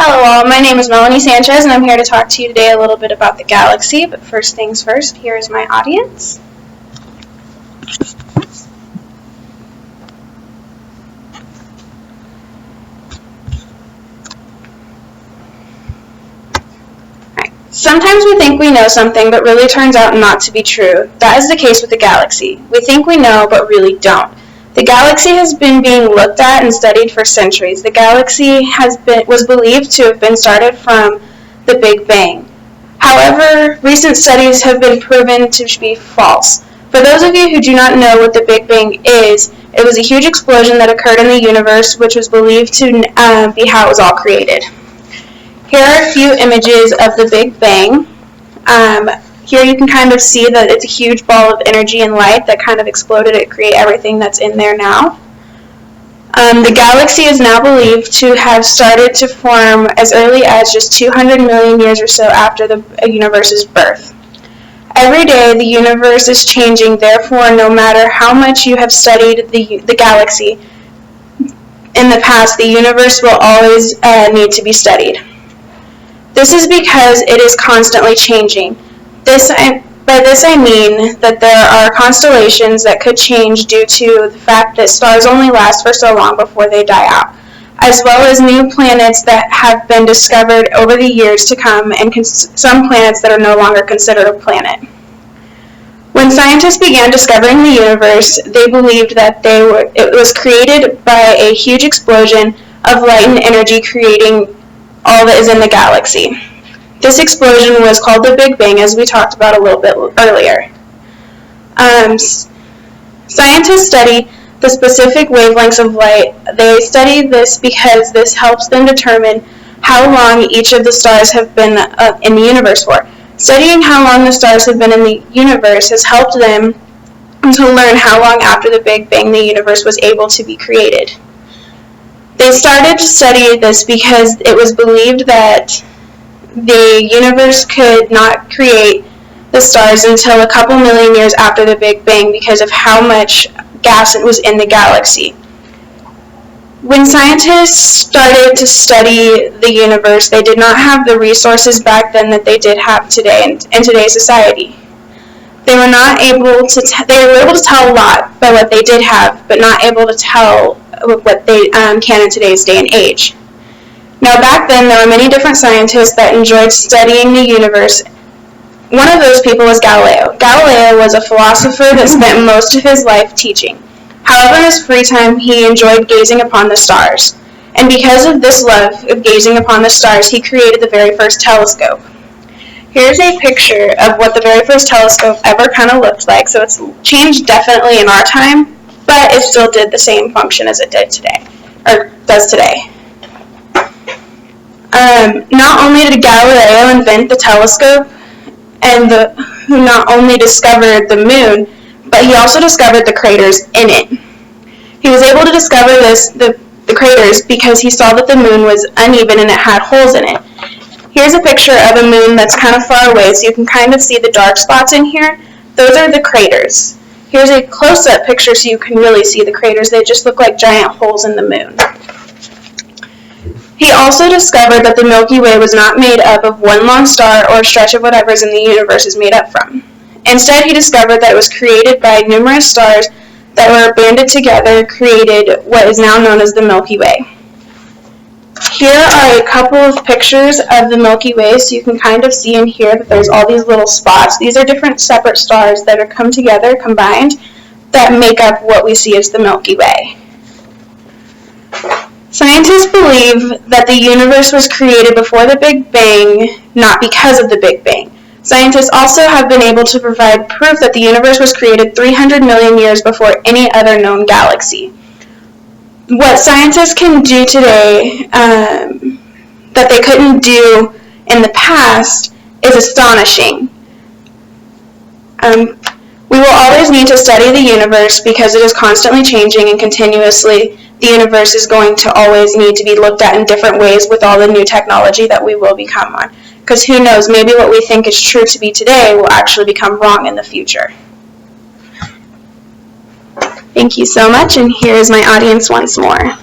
Hello all, my name is Melanie Sanchez and I'm here to talk to you today a little bit about the galaxy, but first things first, here is my audience. Sometimes we think we know something, but really turns out not to be true. That is the case with the galaxy. We think we know, but really don't. The galaxy has been being looked at and studied for centuries. The galaxy was believed to have been started from the Big Bang. However, recent studies have been proven to be false. For those of you who do not know what the Big Bang is, it was a huge explosion that occurred in the universe, which was believed to be how it was all created. Here are a few images of the Big Bang. Here you can kind of see that it's a huge ball of energy and light that kind of exploded to create everything that's in there now. The galaxy is now believed to have started to form as early as just 200 million years or so after the universe's birth. Every day the universe is changing, therefore no matter how much you have studied the galaxy in the past, the universe will always need to be studied. This is because it is constantly changing. By this I mean that there are constellations that could change due to the fact that stars only last for so long before they die out, as well as new planets that have been discovered over the years to come and some planets that are no longer considered a planet. When scientists began discovering the universe, they believed that it was created by a huge explosion of light and energy creating all that is in the galaxy. This explosion was called the Big Bang, as we talked about a little bit earlier. Scientists study the specific wavelengths of light. They study this because this helps them determine how long each of the stars have been in the universe for. Studying how long the stars have been in the universe has helped them to learn how long after the Big Bang the universe was able to be created. They started to study this because it was believed that the universe could not create the stars until a couple million years after the Big Bang because of how much gas was in the galaxy. When scientists started to study the universe, they did not have the resources back then that they did have today in today's society. They were able to tell a lot by what they did have, but not able to tell what they can in today's day and age. Now back then there were many different scientists that enjoyed studying the universe. One of those people was Galileo. Galileo was a philosopher that spent most of his life teaching. However, in his free time he enjoyed gazing upon the stars. And because of this love of gazing upon the stars, he created the very first telescope. Here's a picture of what the very first telescope ever kind of looked like. So it's changed definitely in our time, but it still did the same function as it did today, or does today. Not only did Galileo invent the telescope and who not only discovered the moon, but he also discovered the craters in it. He was able to discover the craters because he saw that the moon was uneven and it had holes in it. Here's a picture of a moon that's kind of far away, so you can kind of see the dark spots in here. Those are the craters. Here's a close-up picture so you can really see the craters. They just look like giant holes in the moon. He also discovered that the Milky Way was not made up of one long star or a stretch of whatever is in the universe is made up from. Instead, he discovered that it was created by numerous stars that were banded together, created what is now known as the Milky Way. Here are a couple of pictures of the Milky Way, so you can kind of see and hear that there's all these little spots. These are different separate stars that are come together, combined, that make up what we see as the Milky Way. Scientists believe that the universe was created before the Big Bang, not because of the Big Bang. Scientists also have been able to provide proof that the universe was created 300 million years before any other known galaxy. What scientists can do today that they couldn't do in the past is astonishing. We will always need to study the universe because it is constantly changing and continuously the universe is going to always need to be looked at in different ways with all the new technology that we will become on. Because who knows, maybe what we think is true to be today will actually become wrong in the future. Thank you so much, and here is my audience once more.